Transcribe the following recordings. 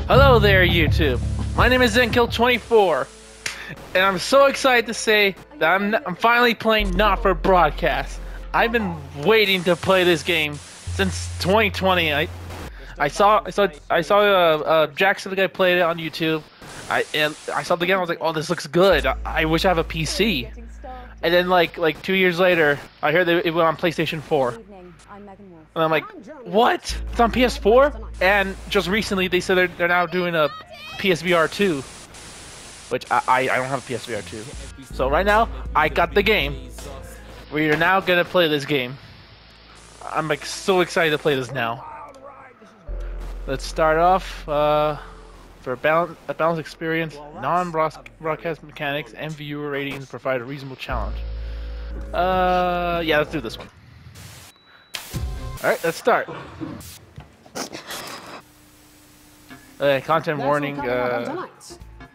Hello there, YouTube. My name is Zenkill24, and I'm so excited to say that I'm finally playing Not for Broadcast. I've been waiting to play this game since 2020. I saw Jackson, the guy, played it on YouTube. I saw the game. I was like, oh, this looks good. I wish I have a PC. And then like 2 years later, I heard that it went on PlayStation 4. And I'm like, what? It's on PS4? And just recently they said they're now doing a PSVR 2. Which I don't have a PSVR 2. So right now, I got the game. We are now gonna play this game. I'm like so excited to play this now. Let's start off for a balanced experience, non-broadcast mechanics, and viewer ratings provide a reasonable challenge. Yeah, let's do this one. Alright, let's start. Content warning,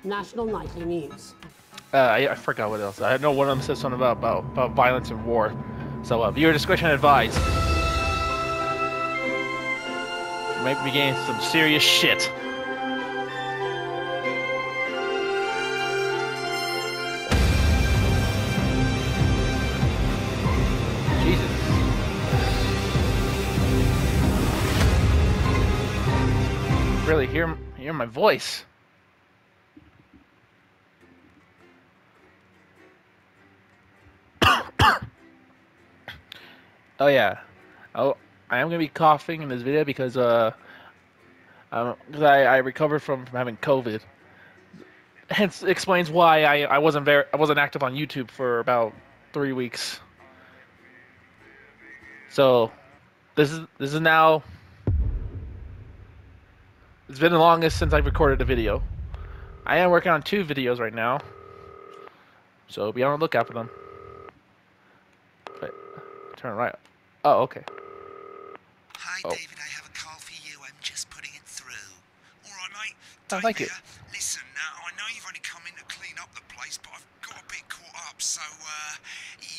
National Nightly News. I forgot what else. I know one of them says something about violence and war. So, viewer discretion advised. We might be getting some serious shit. Really hear my voice. Oh yeah. Oh, I am gonna be coughing in this video because I recovered from having COVID. Hence explains why I wasn't active on YouTube for about 3 weeks. So this is now. It's been the longest since I've recorded a video. I am working on 2 videos right now, so be on the lookout for them. Wait, turn right. Oh, okay. Hi, David. I have a call for you. I'm just putting it through. All right, mate. Oh, thank you. Listen, now I know you've only come in to clean up the place, but I've got a bit caught up, so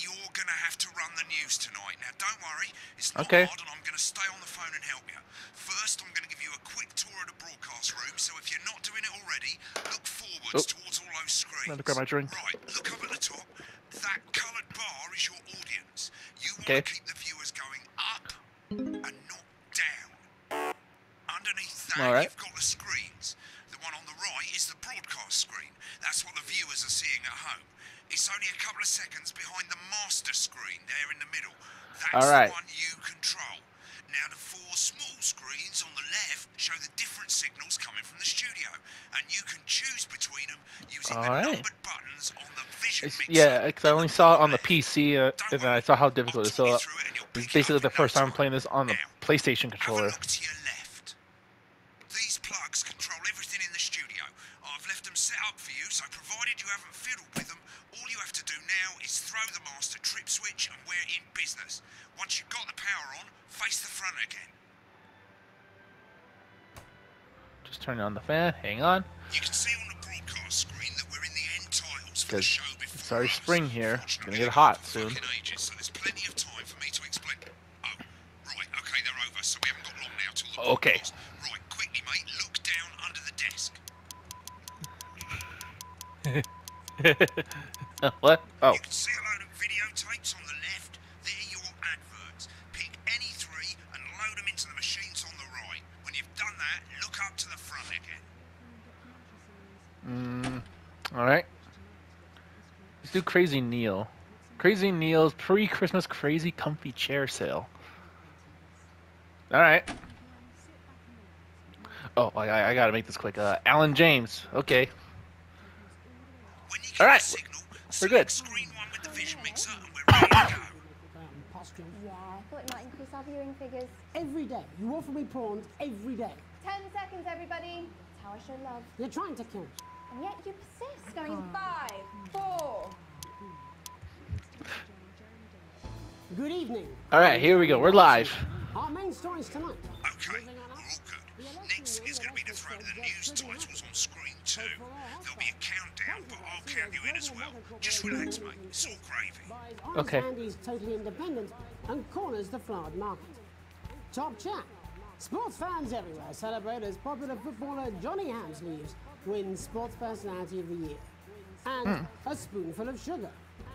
you're gonna have to run the news tonight. Now, don't worry. It's not hard, and I'm gonna stay on the phone and help you. First, I'm gonna give you a quick tour of the broadcast room, so if you're not doing it already, look forwards towards all those screens. I'm gonna grab my drink. Right, look up at the top. That coloured bar is your audience. You want to keep the viewers going up and not down. Underneath that, you've got the screens. The one on the right is the broadcast screen. That's what the viewers are seeing at home. It's only a couple of seconds behind the master screen there in the middle. That's the one you control. Now, the 4 small screens on the left show the different signals coming from the studio, and you can choose between them using the numbered buttons on the vision mixer. Yeah, because I only saw it on the PC, and I saw how difficult it is. So it's basically the first time I'm playing this on the PlayStation controller. Have a look to your left. These plugs control everything in the studio. I've left them set up for you, so provided you haven't fiddled with them, all you have to do now is throw the master trip switch and we're in business. Once you've got the power on, face the front again. Just turn on the fan. Hang on. You can see on the broadcast screen that we're in the end titles for the show before. It's already spring here. It's gonna get hot soon. So there's plenty of time for me to explain. Oh, right. Okay, they're over. So we haven't got long now till the broadcast. Right, quickly, mate. Look down under the desk. What? Oh. You can see a load of videotapes on the left. They're your adverts. Pick any 3 and load them into the machines on the right. When you've done that, look up to the front again. Alright. Let's do Crazy Neil. Crazy Neil's pre-Christmas crazy comfy chair sale. Alright. Oh, I gotta make this quick. Alan James. Okay. Alright. We're good. Screen 1 with the vision mixer and we're ready to go. Yeah, I thought it might increase our viewing figures. Every day. You offer me prawns every day. 10 seconds, everybody. That's how I show love. You're trying to kill me. And yet you persist. Going in 5, 4. Good evening. Alright, here we go. We're live. Our main stories tonight. Okay, we're all good. Next is going to be to throw the news titles on screen 2. There'll be a countdown, but I'll count you in as well. Just relax, mate. It's all gravy. Okay. Andy's totally independent and corners the flowered market. Top chat. Sports fans everywhere celebrate as popular footballer Johnny Hamsleeves wins Sports Personality of the Year. And a spoonful of sugar.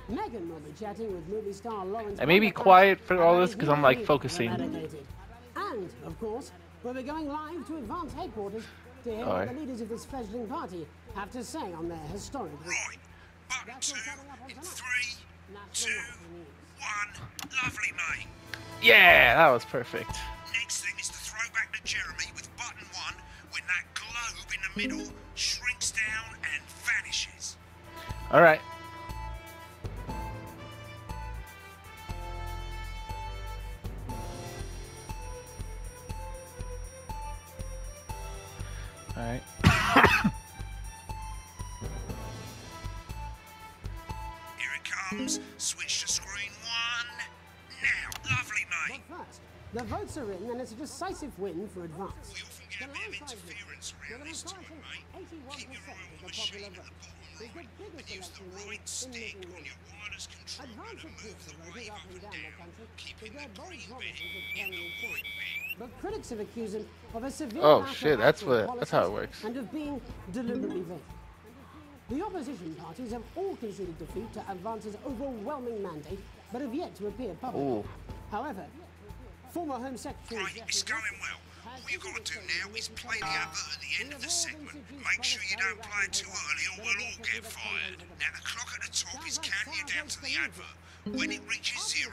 Megan will be chatting with movie star Lawrence. I may be quiet for all this because I'm like focusing. And, of course, we'll be going live to Advance headquarters to hear what the leaders of this fledgling party have to say on their historic... Right. Button 2 in 3, 2, 1. Lovely, mate. Yeah, that was perfect. Next thing is to throw back to Jeremy with button 1 when that globe in the middle shrinks down and vanishes. All right. All right. Here it comes. Switch to screen 1. Now, lovely, mate. But first, the votes are in and it's a decisive win for Advance. We often get a bit of interference around this time, mate. Keep your eye on the machine at the bottom right, and use the right stick on your wireless controller to move the wave up and down, keeping the green bit in the white bit. But critics have accused him of a severe Oh lack of shit, that's actual how it policies works. and of being deliberately vague. The opposition parties have all conceded defeat to Advance's overwhelming mandate, but have yet to appear publicly. However, former Home Secretary... Right, it's going well. All you've got to do now is play the advert at the end of the segment. Make sure you don't play it too early or we'll all get fired. Now the clock at the top is counting you down to the advert. When it reaches 0,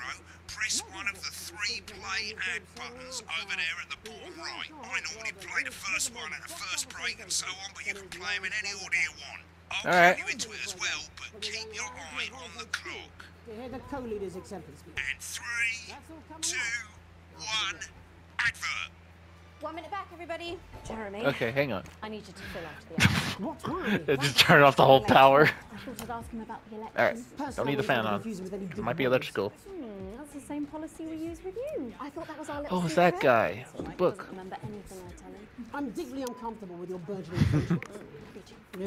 press one of the 3 play ad buttons over there at the bottom right. I normally play the first one at the first break and so on, but you can play them in any order you want. I'll count you into it as well, but keep your eye on the clock. To hear the co-leader's acceptance speech. And 3, 2, 1, advert. 1 minute back, everybody. Jeremy. Okay, hang on. I need you to fill out the app. What's why? Just turn off the whole power. I thought I'd ask him about the election. Alright, don't need the fan on. It might be electrical. That's the same policy we use with you. I thought that was our little Oh, it's secret. that guy. The Mike book. doesn't remember anything I tell him. I'm deeply uncomfortable with your burgeoning friendship. Yeah.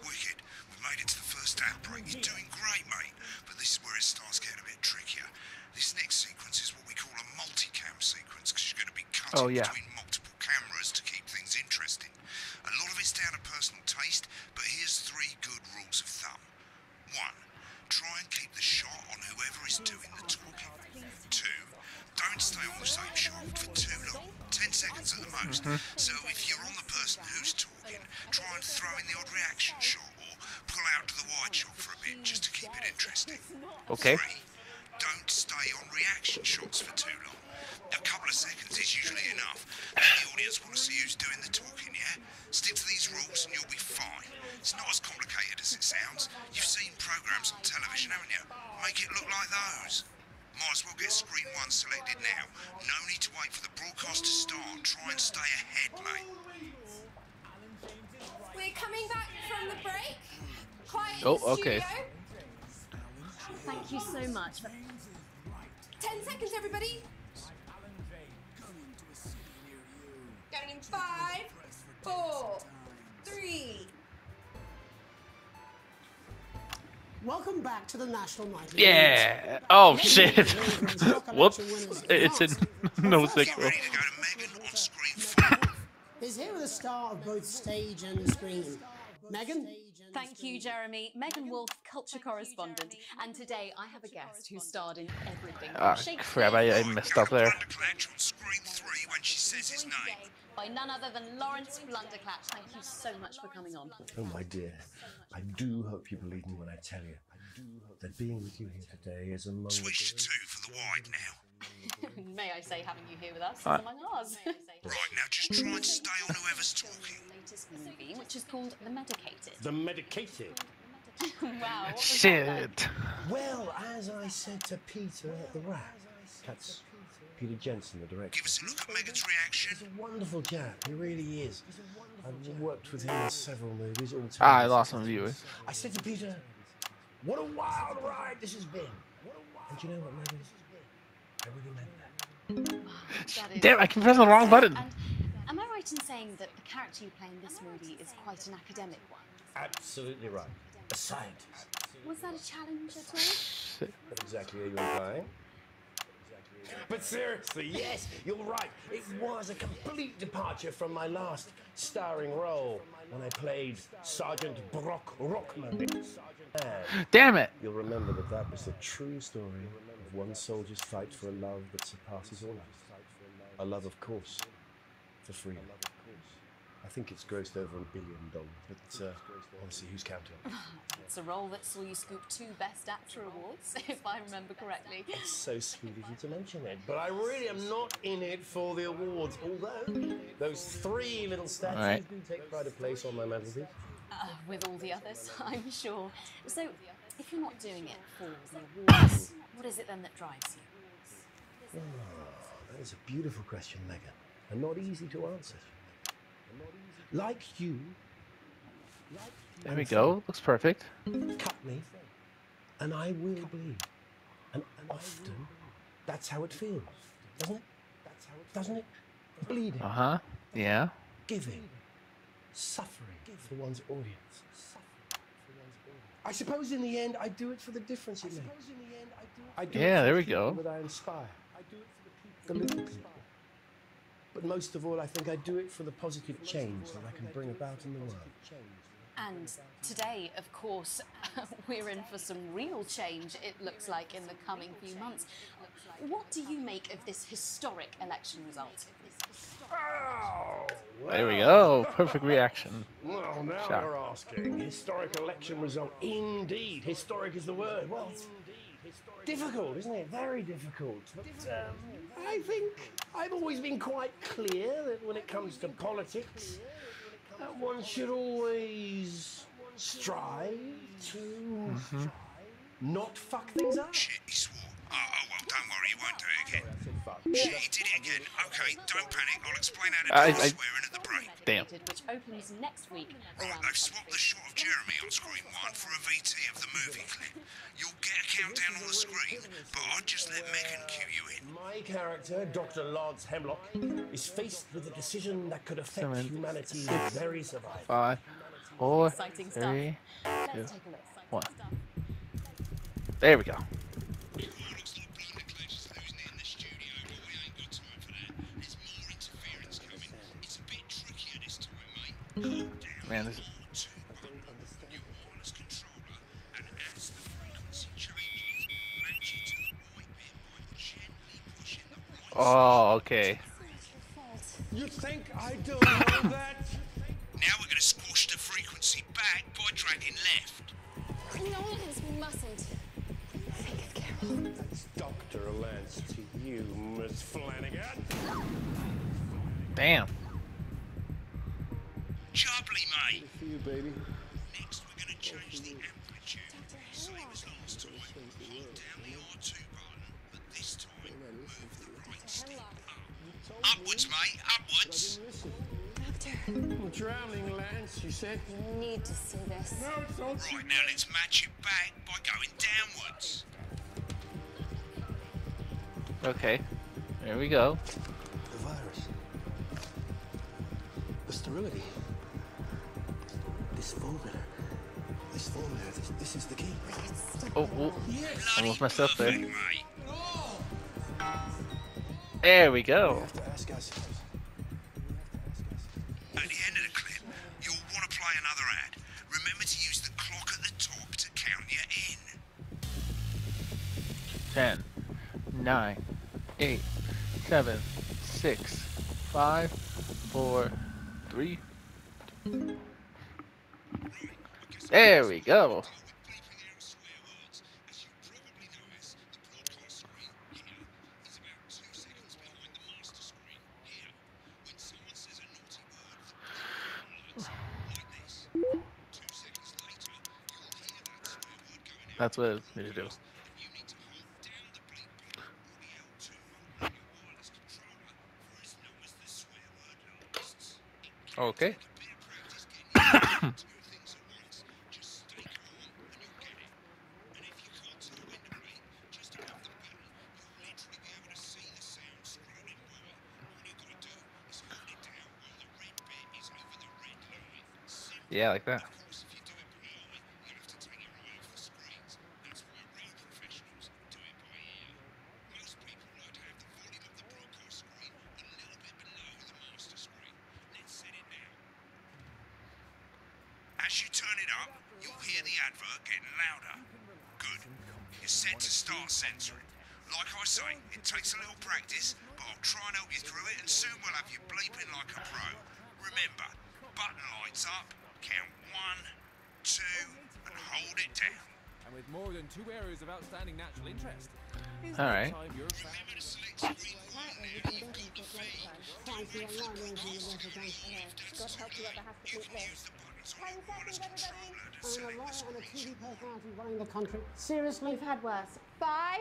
Wicked. We made it to the first outbreak. You're doing great, mate. But this is where it starts getting a bit trickier. This next sequence is what we call a multicam sequence, because you're going to be cutting between multiple cameras to keep things interesting. A lot of it's down to personal taste, but here's 3 good rules of thumb. 1. Try and keep the shot on whoever is doing the talking. 2. Don't stay on the same shot for too long. 10 seconds at the most. So if you're on the person who's talking, try and throw in the odd reaction shot or pull out to the wide shot for a bit just to keep it interesting. Okay. 3. Don't stay on reaction shots for too long. A couple of seconds is usually enough. And the audience want to see who's doing the talking, yeah? Stick to these rules and you'll be fine. It's not as complicated as it sounds. You've seen programs on television, haven't you? Make it look like those. Might as well get screen 1 selected now. No need to wait for the broadcast to start. Try and stay ahead, mate. We're coming back from the break. Quiet in Oh, the okay. studio. Thank you so much. 10 seconds, everybody. Going in 5, 4, 3. Welcome back to the National Night. Yeah. Oh shit. Whoops. It's in no signal. Ready to go to Megan on screen 4. Is here with a star of both stage and screen. Megan? Thank you, Jeremy. Megan Wolf, culture correspondent. And today I have a guest who starred in everything. Ah, crap, I messed up there. Blunderclatch on screen 3 when she says his name. By none other than Lawrence Blunderclatch. Thank you so much for coming on. Oh, my dear. I do hope you believe me when I tell you. I do hope that being with you here today is among Switch to 2 for the wide now. May I say, having you here with us is among ours. Right, now just try and stay on whoever's talking. Latest movie, which is called The Medicated. The medicated. Wow. What was Shit. Well, as I said to Peter at the Rat, that's Peter Jensen, the director. Give us a look at Megan's reaction. He's a wonderful chap, he really is. I've worked with him in several movies. All Ah, I lost some viewers. I said to Peter, what a wild ride this has been. And you know what, Megan? I really meant that. That is- Damn, I can press the wrong button. And am I right in saying that the character you play in this movie is quite an academic one? Absolutely right. A scientist. Was that a challenge at all? What exactly are you implying? But seriously, yes, you're right. It was a complete departure from my last starring role when I played Sergeant Brock Rockman. Damn it! You'll remember that that was the true story of one soldier's fight for a love that surpasses all others. A love, of course, for freedom. I think it's grossed over $1 billion, but honestly, who's counting? It's a role that saw you scoop 2 Best Actor awards, if I remember correctly. It's so sweet of you to mention it, but I really am not in it for the awards, although those 3 little statues do take pride of place on my mantelpiece. With all the others, I'm sure. So, if you're not doing it for the awards, what is it then that drives you? Oh, that is a beautiful question, Megan, and not easy to answer. Like you. There we go. Looks perfect. Cut me, and I will bleed. And often, that's how it feels, doesn't it? Doesn't it? Bleeding. Uh-huh. Yeah. Giving. Suffering for one's audience. I suppose in the end, I do it for the difference it makes. I do it for there we the people go. that I inspire. The little people. But most of all, I think I do it for the positive change that I can bring about in the world. And today, of course, we're in for some real change, it looks like, in the coming few months. What do you make of this historic election result? Oh, well. There we go. Perfect reaction. Well, now Shock. you're asking. Historic election result. Indeed. Historic is the word. Well, it's difficult, isn't it? Very difficult. But I think I've always been quite clear that when it comes to politics, one should always strive to not fuck things up. Shit, he swore. Oh, well, don't worry, he won't do it again. Shit, he did it again. Okay, don't panic. I'll explain how to do swearing at the break. Damn. Which opens next week. Right, they've swapped the shot of Jeremy on screen 1 for a VT of the movie clip. You'll get a countdown on the screen, but I'll just let Megan cue you in. My character, Dr. Lance Hemlock, is faced with a decision that could affect humanity's very survival. 5, 4, Exciting stuff. 3, Let's 2, take a look. 1. There we go. Looks like Bloody Close is losing it in the studio, but we ain't got time for that. There's more interference coming. It's a bit trickier this time, mate. Hold down Man, this R2 button, your wireless controller, and as the frequency changes, match it to the right bit by gently pushing the right Oh, okay. You think I don't know that? Now we're going to squash the frequency back by dragging left. No, we mustn't. Think of Carol. That's Dr. Lance to you, Miss Flanagan. Damn. Jubbly, mate. For you, baby. Next, we're going to change the amplitude. Same as last time. Hold down the R2 button, but this time, move the right stick up. Upwards, mate, upwards. I'm drowning, Lance, you said. You need to see this. No, it's not. Right, now let's match it back by going downwards. Okay. There we go. The virus. The sterility. This formula. This is the key. Oh, almost messed up there. Perfect, mate. There we We go. have to ask ourselves. At the end of the clip, you'll want to play another ad. Remember to use the clock at the top to count you in. 10, 9, 8, 7, 6, 5, 4, 3. There we go. Bleeping out swear words. As you probably notice, the broadcast screen here is about 2 seconds behind the master screen here. When someone says a naughty word, like this, 2 seconds later, you'll hear that swear word going out. That's what I need to do. You need to hold down the bleep button or the L2 on your wireless controller for as long as the swear word lasts. Okay. A bit of practice getting used to 2 things at once. Just stay calm and you'll get it. And if you can't tell when to bleep, just above the button, you'll literally be able to see the sound scrolling by. All you've got to do is hold it down while the red bit is over the red line. Simple. Yeah, like that. Of course, if you do it by eye, you have to take your eye off the screens. That's why real professionals do it by ear. Most people like to have As you turn it up, you'll hear the advert getting louder. Good. You're set to start censoring. Like I say, it takes a little practice, but I'll try and help you through it, and soon we'll have you bleeping like a pro. Remember, button lights up, count 1, 2, and hold it down. And with more than 2 areas of outstanding natural interest. All right. Remember to select screen 1 now. You've got the feed. Don't forget to God help whoever has to keep this. use the buttons 10 on your wireless seconds, controller to I'm a select the lawyer and a screen. TV personality running the country. Seriously? We've had worse. 5,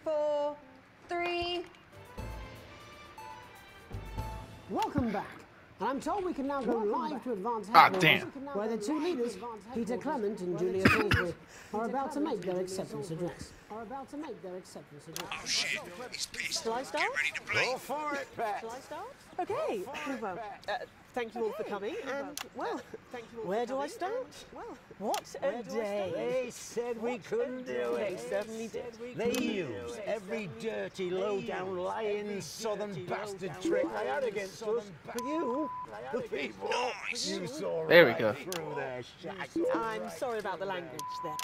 4, 3. Welcome back. And I'm told we can now go live to advance damn. where the two leaders, Peter Clement and Julia Salisbury, are about to make their acceptance address. Oh shit, he's pissed. Shall I start? Get ready to bleep. Go for it, Pat. Shall I start? Okay. Well, thank you all for coming. And, well, where do I start? What a day. They said we couldn't do They it. certainly did. They used every dirty, low-down, lying, southern bastard trick they had against us. But you, the people, you saw There we right go. through their shag. I'm sorry about the language there.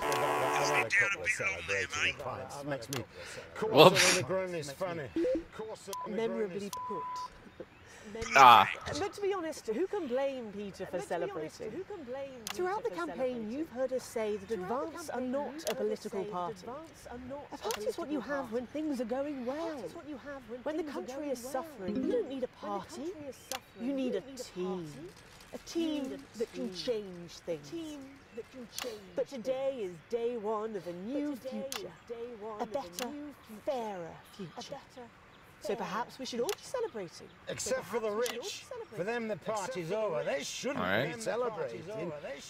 I've had a couple of celebratory pints. Makes me coarser than the ground is funny. Memorably put. Ah. But to be honest, who can blame Peter for celebrating? Throughout the campaign, you've heard us say that Advance are not a political party. A party is what you have when things are going well. When the country is suffering, you don't need a party. You need a team. A team that can change things. But today is day one of a new future. A better, fairer future. So perhaps we should all be celebrating. Except for the rich. For them, the party's over. They shouldn't be celebrating.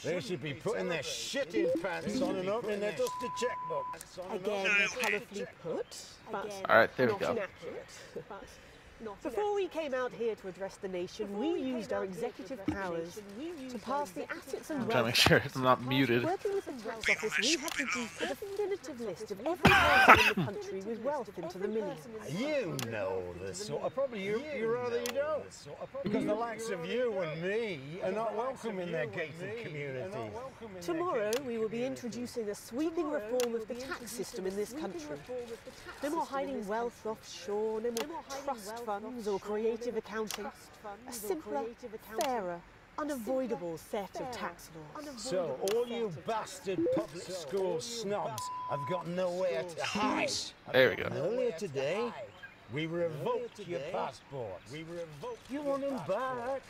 They should be putting their shitting pants on and opening their dusty checkbook. Again, colourfully put, but All right, there we not go. inaccurate. Before we came out here to address the nation, we used our executive powers to pass the assets and I'm trying to make wealth. sure I'm not muted. Working with the tax office, we have produced a definitive list of every person in the country with wealth into the millions. You know the sort of, probably you rather you don't. Because the likes of you and me are not welcome in their gated community. Tomorrow, we will be introducing a sweeping reform of the tax system in this country. No more hiding wealth offshore, no more trust funds or creative accounting. A simpler, fairer, unavoidable set of tax laws. So all you bastard public school snobs have got nowhere to hide. There we go. Earlier today, we revoked your passport. You want them back?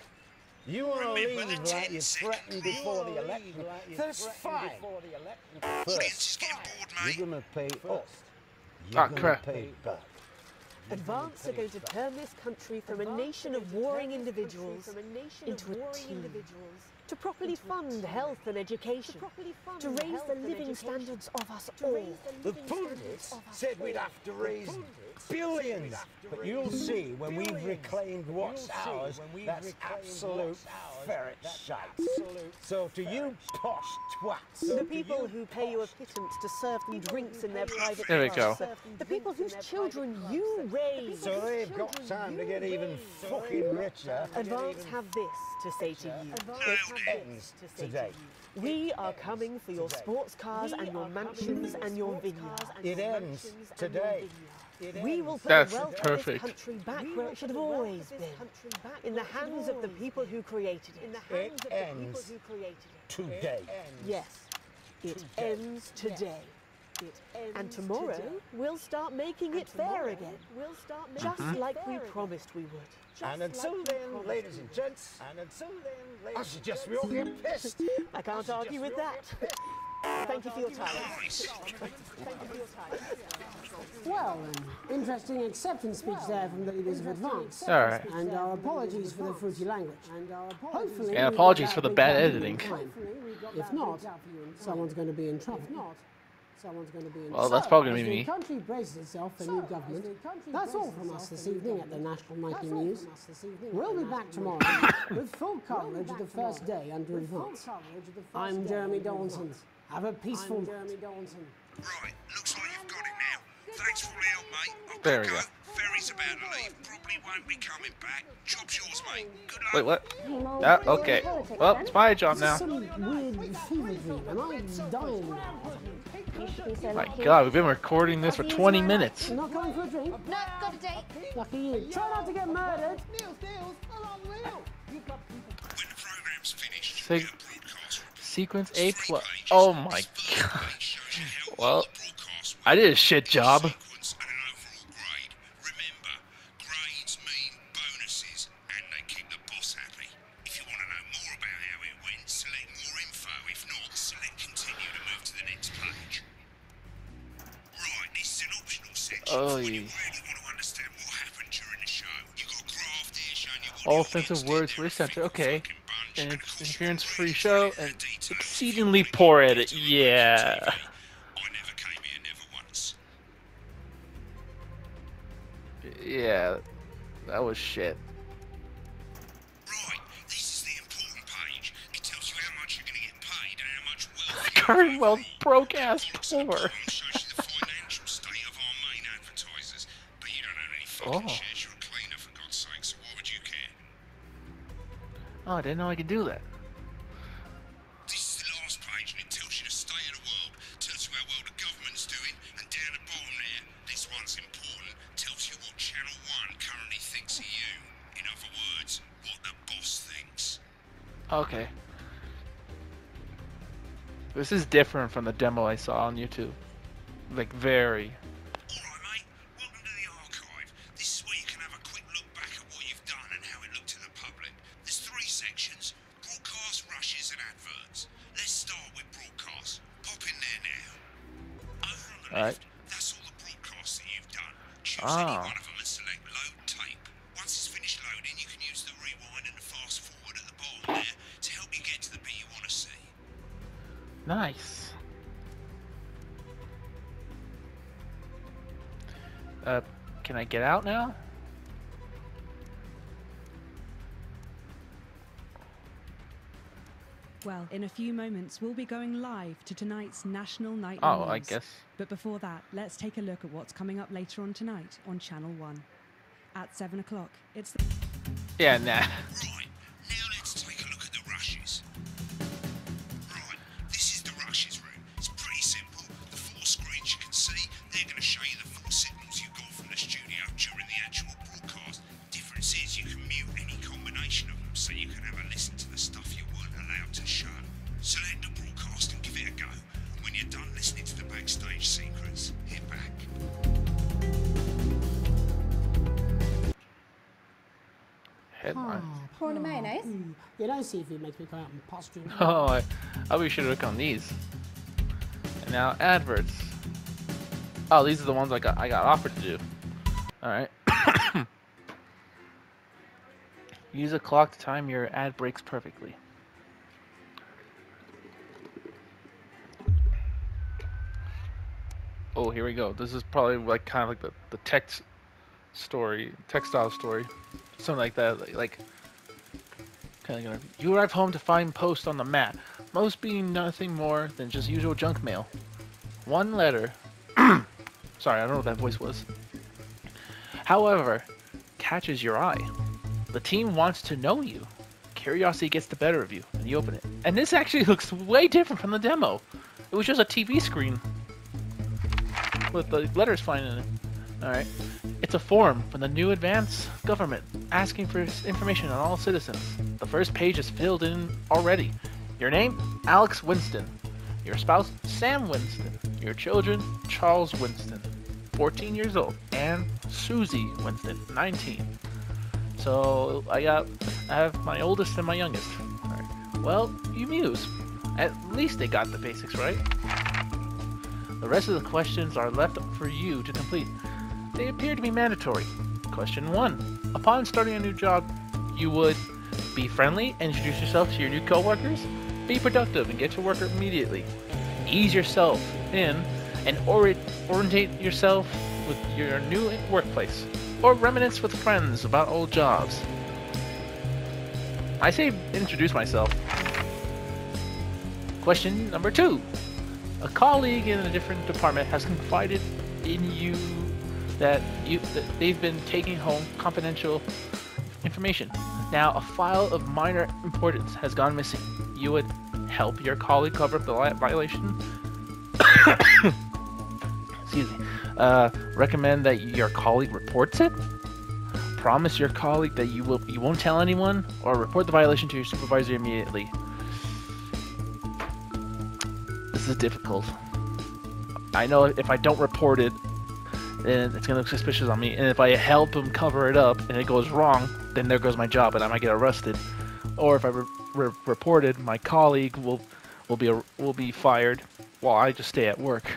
You want to Remember leave the like 10 you second threatened before the election? That's fine. Audience is getting bored, mate. You're going to pay us. Ah, You're going to crap. pay back. Advance are going to turn this country from a nation of warring individuals into a team. To properly fund health and education. To raise the living standards of us all. The pundits said we'd have to raise billions. But you'll see when we've reclaimed what's ours, that's absolute ferret shite. So to you posh twats, The people who pay you a pittance to serve them drinks in their private There we go. houses. The people whose children you raise. so they've got time to get even fucking richer. Advance have this to say to you. It ends today. We are coming for your sports cars and your mansions and your vineyards. It ends today. We will put That's the wealth perfect. of this country back where it should have always been. In the hands of the people who created it. It ends today. Yes, it ends today. And tomorrow, we'll start making it fair again. Just like we promised we would. And until then, ladies and gents, I suggest we all get pissed. I can't argue with that. Thank you for your time. Well, an interesting acceptance speech there from the leaders of Advance. All right. And our apologies for the fruity language. Hopefully, And apologies for the bad editing. If not, someone's going to be in trouble. Well, that's probably going to As be me. the country braces itself for new government. That's all from us this evening at the National Nightly News. We'll be back tomorrow with full coverage of the first day under Advance. I'm Jeremy Dawson. Have a peaceful night. Right, looks like you've got it now. Thanks for all the help, mate. I've There got we to go. go. Ferry's about to leave. Probably won't be coming back. Job's yours, mate. Good luck. Wait, what? Okay. Well, it's my job now. Some weird fever dream. Am I dying? My God, we've been recording this for 20 minutes. You're not going for a drink? No, got a date. Lucky you. Try not to get murdered. When the program's finished, Sig you'll get a broadcast. Sequence A+. Oh my God. Well, I did a shit job. Sequence and an overall grade. Remember, grades mean bonuses, and they keep the boss happy. If you want to know more about how it went, select more info. If not, select continue to move to the next page. Right, this is an optional section. Oh, When yeah. you really want to understand what happened during the show, you got a graph there showing you what All the audience offensive did. words They're were a censored. thick Okay. fucking bunch, An and of course interference-free you've show got and details exceedingly poor edit. Yeah. I never came here, never once. Yeah. That was shit. Right, this is the important page. It tells you how much you're going to get paid and how much wealth Current world broadcast poor. column shows you the financial state of our main advertisers. But you don't own any fucking Oh. shares. You're a cleaner, for God's sake, so why would you care? Oh, I didn't know I could do that. This is the last page, and it tells you the state of the world, tells you how well the government's doing, and down the bottom there, this one's important, tells you what Channel 1 currently thinks of you. In other words, what the boss thinks. Okay. This is different from the demo I saw on YouTube. Like, very. Alright, mate, welcome to the archive. This is where you can have a quick look back at what you've done and how it looked to the public. There's 3 sections: broadcast, rushes, and adverts. Let's start with broadcast. Pop in there now. Over on the Alright. left, that's all the broadcasts that you've done. Choose any Ah. one of them and select load tape. Once it's finished loading, you can use the rewind and the fast forward at the bottom there to help you get to the bit you want to see. Nice. Can I get out now? Well, in a few moments, we'll be going live to tonight's National Nightly Oh, News. I guess. But before that, let's take a look at what's coming up later on tonight on Channel 1. At 7 o'clock, it's the... Yeah, nah. Right, now let's take a look at the rushes. Right, this is the rushes room. It's pretty simple. The 4 screens you can see, they're going to show you the 4 signals you got from the studio during the actual broadcast. Difference is you can mute any combination of them, so you can have a listen to the stuff you weren't allowed to show. Select the broadcast and give it a go. When you're done listening to the backstage secrets, hit back. Headline. Prawn and mayonnaise. You know, seafood makes me come out and posture. Oh, I probably should have looked on these. And now adverts. Oh, these are the ones I got offered to do. All right. Use a clock to time your ad breaks perfectly. Oh, here we go. This is probably like kind of like the textile story, something like that. Like kind of, you arrive home to find post on the mat, most being nothing more than just usual junk mail. One letter. Sorry, I don't know what that voice was. However, catches your eye. The team wants to know you. Curiosity gets the better of you, and you open it. And this actually looks way different from the demo. It was just a TV screen with the letters flying in it. Alright. It's a form from the new advanced government asking for information on all citizens. The first page is filled in already. Your name? Alex Winston. Your spouse? Sam Winston. Your children? Charles Winston, 14 years old. And Susie Winston, 19. So I have my oldest and my youngest. Alright. Well, you muse. At least they got the basics right. The rest of the questions are left for you to complete. They appear to be mandatory. Question 1. Upon starting a new job, you would be friendly and introduce yourself to your new coworkers. Be productive and get to work immediately. Ease yourself in and orientate yourself with your new workplace. Or reminisce with friends about old jobs. I say introduce myself. Question number 2. A colleague in a different department has confided that they've been taking home confidential information. Now, a file of minor importance has gone missing. You would help your colleague cover up the violation. Excuse me. Recommend that your colleague reports it. Promise your colleague that you won't tell anyone, or report the violation to your supervisor immediately. This is difficult. I know if I don't report it, then it's gonna look suspicious on me, and if I help him cover it up and it goes wrong, then there goes my job and I might get arrested. Or if I report it, my colleague will be fired while I just stay at work.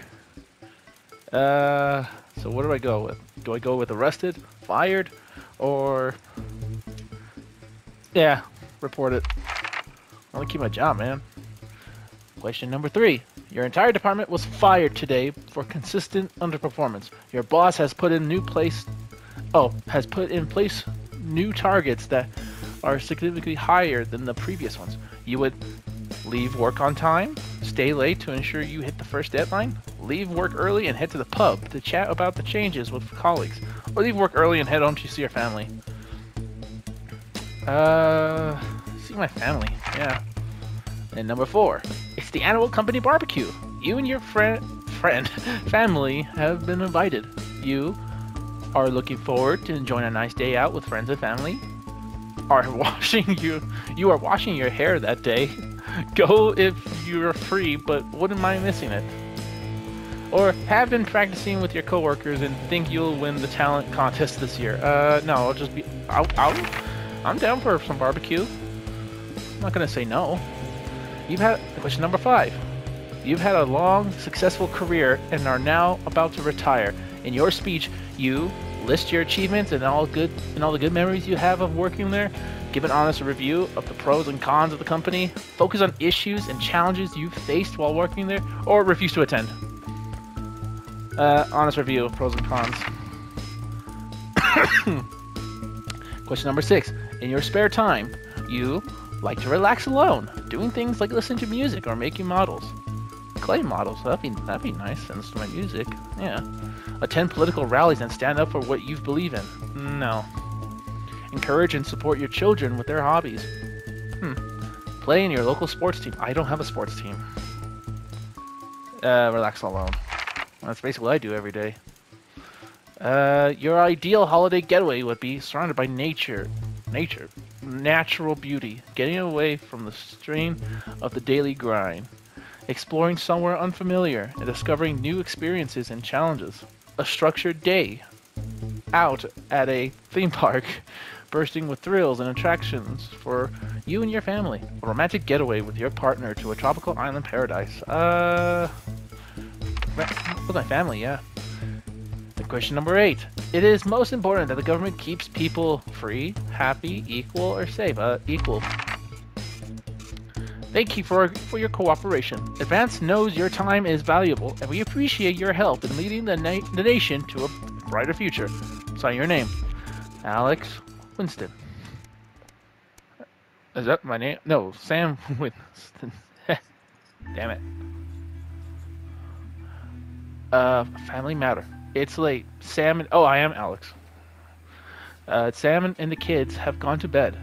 So what do I go with? Do I go with arrested, fired, or yeah, report it? I want to keep my job, man. Question number 3. Your entire department was fired today for consistent underperformance. Your boss has put in place new targets that are significantly higher than the previous ones. You would leave work on time, stay late to ensure you hit the first deadline, leave work early and head to the pub to chat about the changes with colleagues, or leave work early and head home to see your family. See my family, yeah. And number 4, it's the annual company barbecue. You and your family have been invited. You are looking forward to enjoying a nice day out with friends and family. You are washing your hair that day. Go if you're free, but wouldn't mind missing it. Or have been practicing with your coworkers and think you'll win the talent contest this year. No, I'll just be I'm down for some barbecue. I'm not gonna say no. Question number 5. You've had a long, successful career and are now about to retire. In your speech, you list your achievements and all the good memories you have of working there. Give an honest review of the pros and cons of the company. Focus on issues and challenges you faced while working there, or refuse to attend. Honest review of pros and cons. Question number 6. In your spare time, you like to relax alone, doing things like listening to music or making models. Clay models, that'd be nice, thanks to my music. Yeah. Attend political rallies and stand up for what you believe in. No. Encourage and support your children with their hobbies. Play in your local sports team. I don't have a sports team. Relax alone. That's basically what I do every day. Your ideal holiday getaway would be surrounded by nature, natural beauty, getting away from the strain of the daily grind, exploring somewhere unfamiliar, and discovering new experiences and challenges. A structured day out at a theme park, bursting with thrills and attractions for you and your family. A romantic getaway with your partner to a tropical island paradise. With my family, yeah. Question number 8. It is most important that the government keeps people free, happy, equal, or safe. Equal. Thank you for your cooperation. Advance knows your time is valuable, and we appreciate your help in leading the nation to a brighter future. Sign your name. Alex Winston. Is that my name? No, Sam Winston. Damn it. Family matter. It's late. Sam and... Oh, I am Alex. Sam and the kids have gone to bed.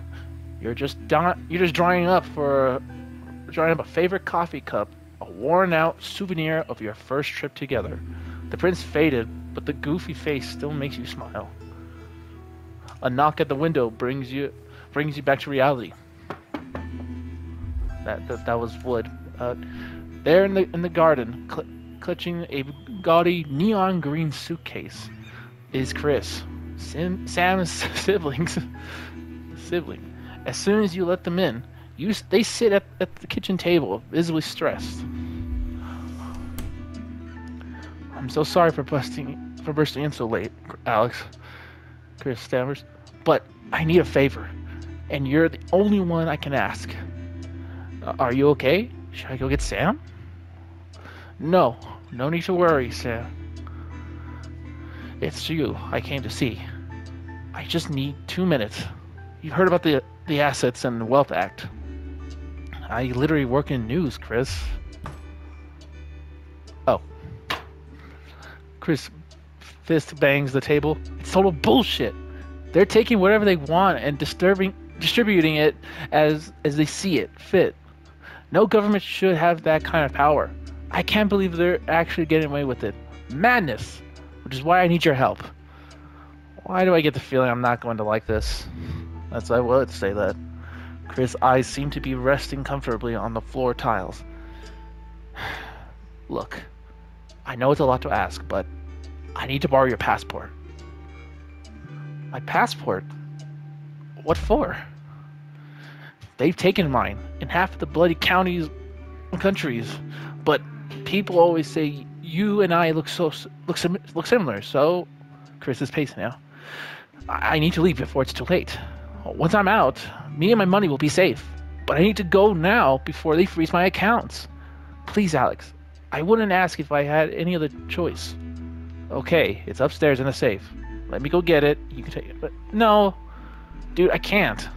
You're just drying up a favorite coffee cup, a worn-out souvenir of your first trip together. The prince faded, but the goofy face still makes you smile. A knock at the window brings you back to reality. That was wood. There in the garden, clutching a gaudy neon green suitcase, is Chris, Sam's sibling. As soon as you let them in, they sit at the kitchen table, visibly stressed. I'm so sorry for bursting in so late, Alex. Chris stammers. But I need a favor, and you're the only one I can ask. Are you okay? Should I go get Sam? No need to worry, Sam. It's you I came to see. I just need 2 minutes. You've heard about the Assets and Wealth Act. I literally work in news, Chris. Oh. Chris, fist bangs the table. It's total bullshit. They're taking whatever they want and distributing it as they see it fit. No government should have that kind of power. I can't believe they're actually getting away with it. Madness! Which is why I need your help. Why do I get the feeling I'm not going to like this? I will say that. Chris' eyes seem to be resting comfortably on the floor tiles. Look, I know it's a lot to ask, but I need to borrow your passport. My passport? What for? They've taken mine in half of the bloody counties and countries, but people always say you and I look similar, so Chris is pacing now. I need to leave before it's too late. Once I'm out, me and my money will be safe, but I need to go now before they freeze my accounts. Please, Alex, I wouldn't ask if I had any other choice. Okay, it's upstairs in the safe. Let me go get it. You can take it. But no, dude, I can't.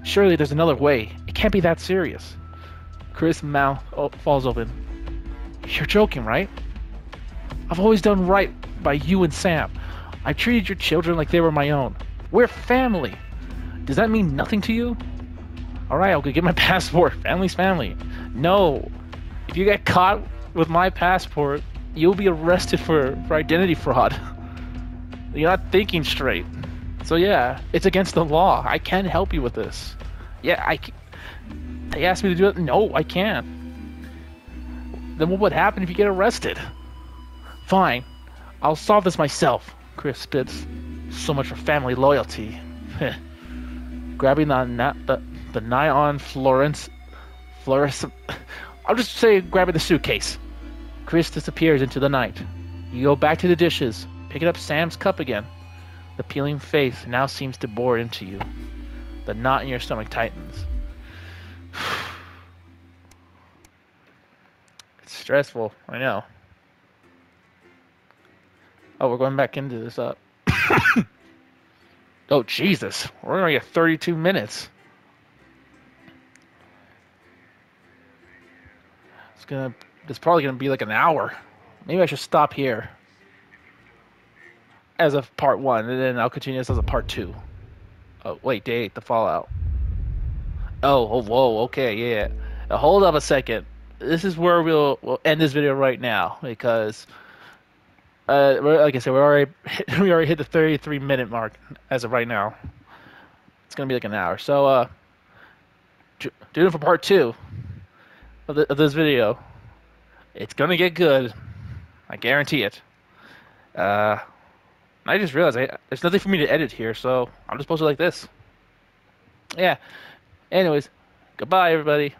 Surely there's another way. It can't be that serious. Chris' mouth falls open. You're joking, right? I've always done right by you and Sam. I treated your children like they were my own. We're family. Does that mean nothing to you? Alright, I'll go get my passport. Family's family. No. If you get caught with my passport, you'll be arrested for identity fraud. You're not thinking straight. So yeah, it's against the law. I can't help you with this. Yeah, they asked me to do it. No, I can't. Then what would happen if you get arrested? Fine. I'll solve this myself. Chris spits. So much for family loyalty. Grabbing the nigh-on fluorescent... I'll just say grabbing the suitcase. Chris disappears into the night. You go back to the dishes, picking up Sam's cup again. The peeling face now seems to bore into you. The knot in your stomach tightens. It's stressful, I know. Oh, we're going back into this up. Oh, Jesus. We're already at 32 minutes. It's probably gonna be like an hour. Maybe I should stop here as a part 1, and then I'll continue this as a part 2. Oh, wait, day 8, the Fallout. Oh, whoa, okay, yeah. Now, hold up a second. This is where we'll end this video right now, because like I said, we already hit the 33-minute mark as of right now. It's gonna be like an hour. So tune in for part 2 of this video. It's gonna get good. I guarantee it. I just realized there's nothing for me to edit here, so I'm just supposed to like this. Yeah. Anyways, goodbye, everybody.